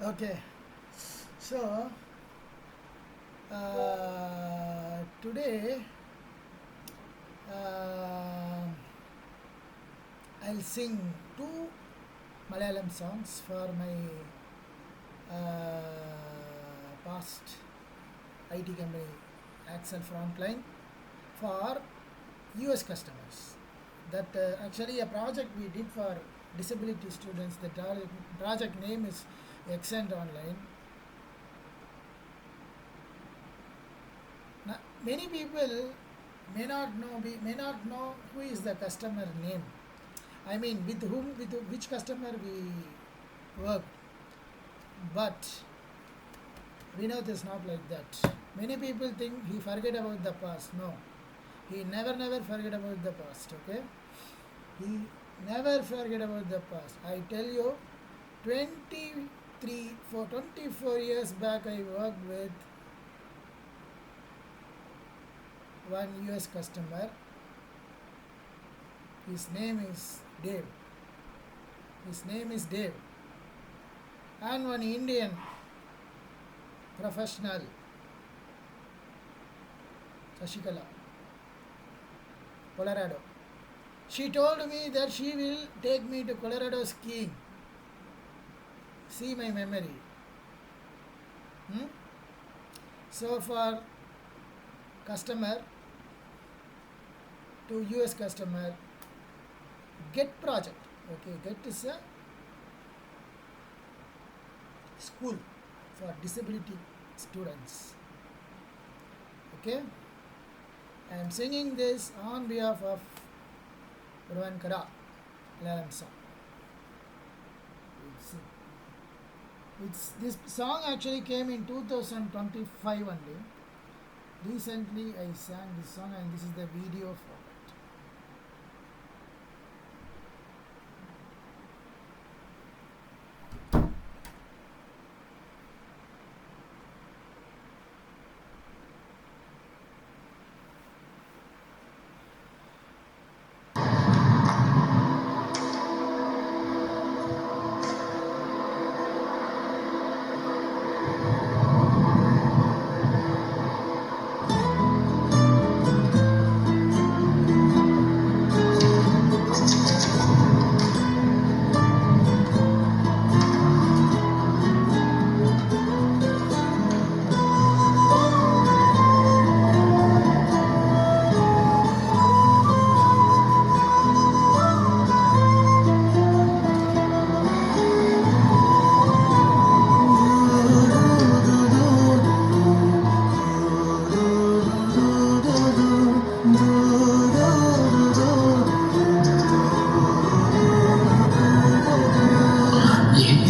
Okay, so today uh, I'll sing two Malayalam songs for my past IT company Axel Frontline for US customers. That actually a project we did for disability students. The project name is Accent Online. Now, many people may not know who is the customer name. I mean, with which customer we work. But Vinod is not like that. Many people think he forget about the past. No, he never forget about the past. Okay, he never forget about the past. I tell you, 24 years back, I worked with one US customer. His name is Dave. His name is Dave. And one Indian professional, Shashikala, Colorado. She told me that she will take me to Colorado skiing. See my memory. Hmm? So for customer to US customer, GET project. Okay, GET is a school for disability students. Okay, I am singing this on behalf of Urvankara Malayalam song. This song actually came in 2025 only. Recently I sang this song and this is the video for it.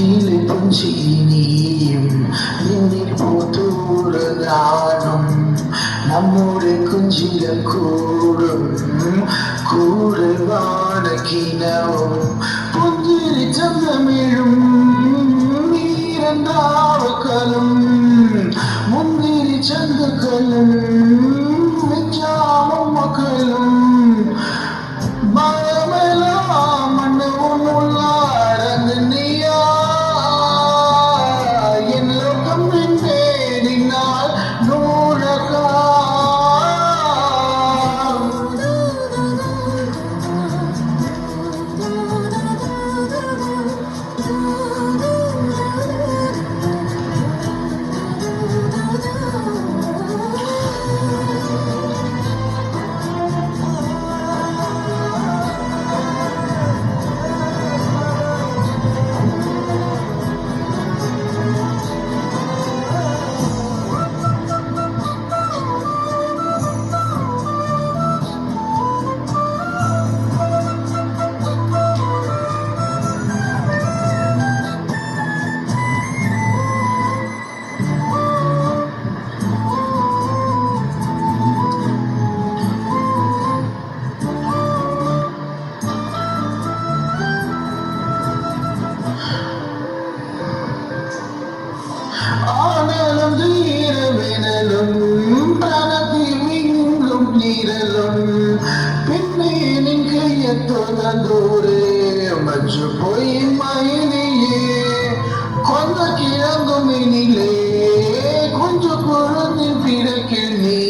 എന്നിലെ പുഞ്ചിരിയും എന്നിൽ പൂത്തൂടലാടും നമ്മുടെ കുഞ്ചിലം കൂടും കൂടെ വാടക്കിനവും പുഞ്ചിരി ചന്തമിഴും നീരണ്ടാവക്കലും മുന്തിരി ചന്തക്കലും വെച്ചാമം മക്കളും பயமெல்லாம் மன்னவும் உள்ளாரங்கு நீயா என் லோகம் நின்றேனினால் நூறகா ஆனலும் தீரமெனலும் பிரணத்தில் மிங்கும் நீரலும் பின்னே நின் கையத்தோதோரே மஞ்சு போய் மயிலே கொந்த கிழங்கும் இனிலே கொஞ்சம் குழந்தின் பிறக்கில் நீ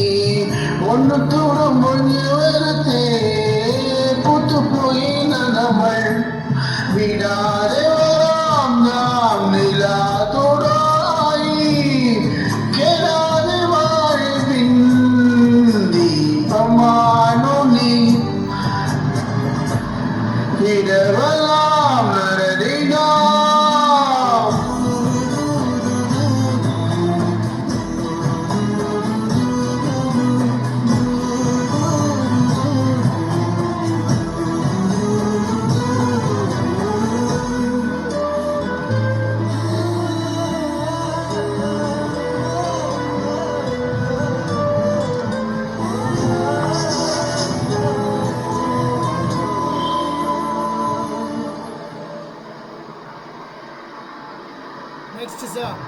ஒன்று தூரம் ஒன்று வரத்தே புத்து போய் நம்மள் விடாதே வராம் நாம் நிலா தோடாயி கெடாதே வாழ்வின் தீபமானோ நீ இடவெல்லாம் நரதினா Next song.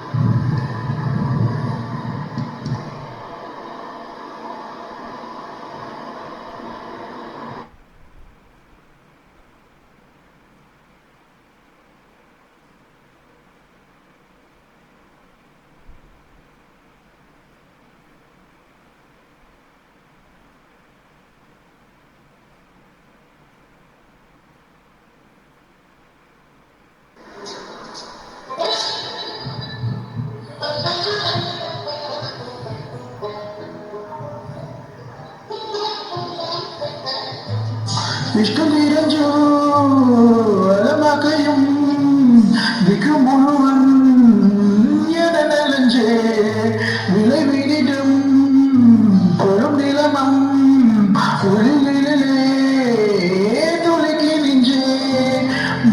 ഇഷ്ടം നിരഞ്ചു അലമകയും വിക്രം മുഴുവൻ എനലഞ്ചേ വിളை വീടിടും പൊഴും നിലമം ഉള്ളിലെ തുളക്കി നെഞ്ചേ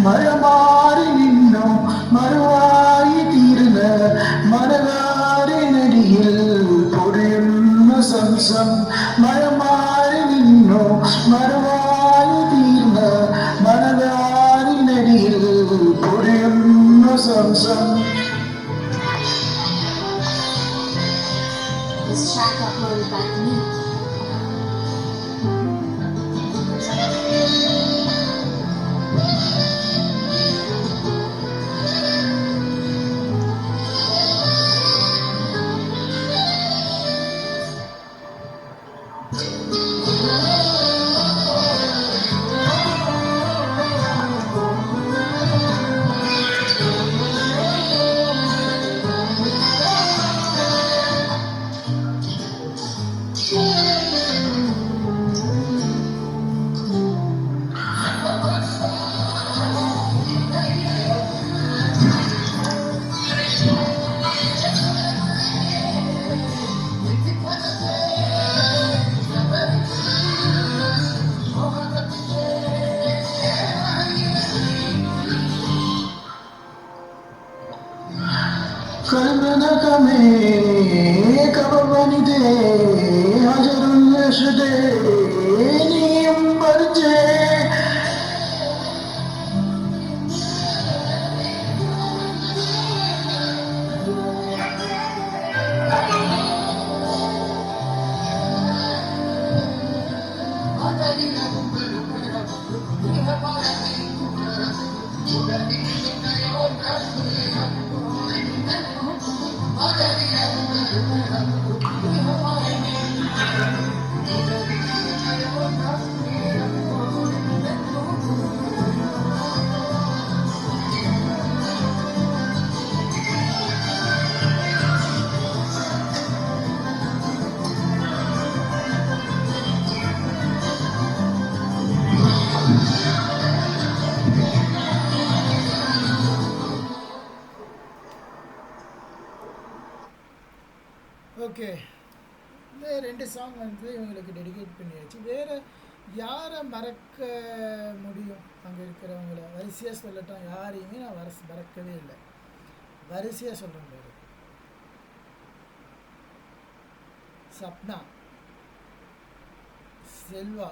മഴ മാറി നിന്നോ മറുവായി തീർന്ന മനകാരിനടിയിൽ പൊഴിയുന്ന സംസം മഴ മാറി നിന്നോ മറുവായി തീർന്ന മനകാരിനടിയിൽ പൊഴിയുന്ന സംസം. This track uploaded by me. ಕರ್ನಾಟಕಮೇ ಕವನಿದೆ ಹಜರುಲ್ಲದೆ ನೀಂ ಬರ್ಜೆ ஓகே, இந்த 2 சாங் வந்து இவங்களுக்கு டெடிகேட் பண்ணியாச்சு. வேறு யாரை மறக்க முடியும்? அங்கே இருக்கிறவங்கள வரிசையாக சொல்லட்டும். யாரையுமே நான் மறக்கவே இல்லை. வரிசையாக சொல்ல முடியாது. சப்னா, செல்வா,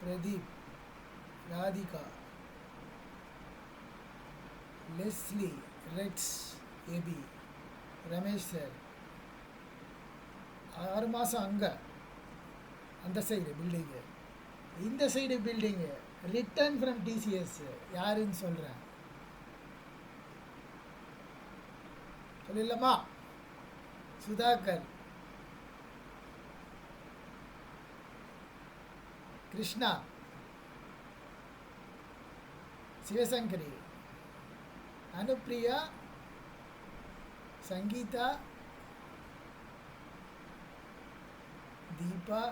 பிரதீப், ராதிகா, லெஸ்லி, ரெட்ஸ், ஏபி, ரமேஷ் சார், 6 மாதம் அங்கே அந்த சைடு பில்டிங்கு, இந்த side building, return from TCS யாருன்னு சொல்கிறேன். சொல்லிடலாமா? சுதாகர், கிருஷ்ணா, சிவசங்கரி, அனுப்பிரியா, சங்கீதா, தீபா,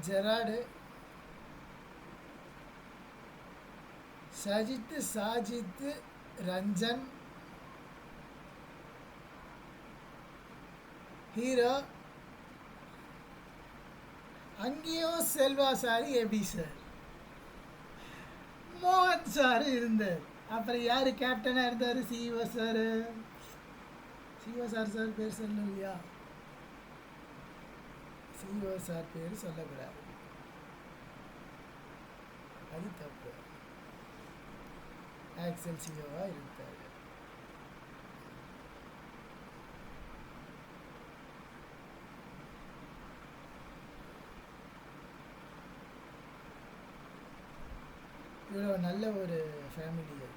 ஜெராடு, சஜித், சாஜித், ரஞ்சன், ஹீரோ, அங்கேயும் செல்வா சார், எப்படி சார், மோகன் சார் இருந்தார். அப்புறம் யார் கேப்டனாக இருந்தார்? CO sir. சிஓ சார் பேர் சொல்லலையா? சிஓ சார் பேர் சொல்லக்கூடாது, அது தப்பு. ஆக்சல் சிஓவாக இருக்கார். இவ்வளோ நல்ல ஒரு ஃபேமிலி.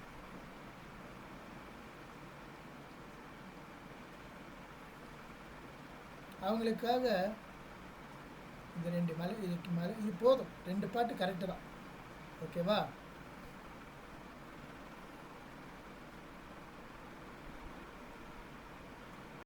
அவங்களுக்காக இந்த 2 மலை இது போதும். 2 பாட்டு கரெக்டு தான். ஓகேவா?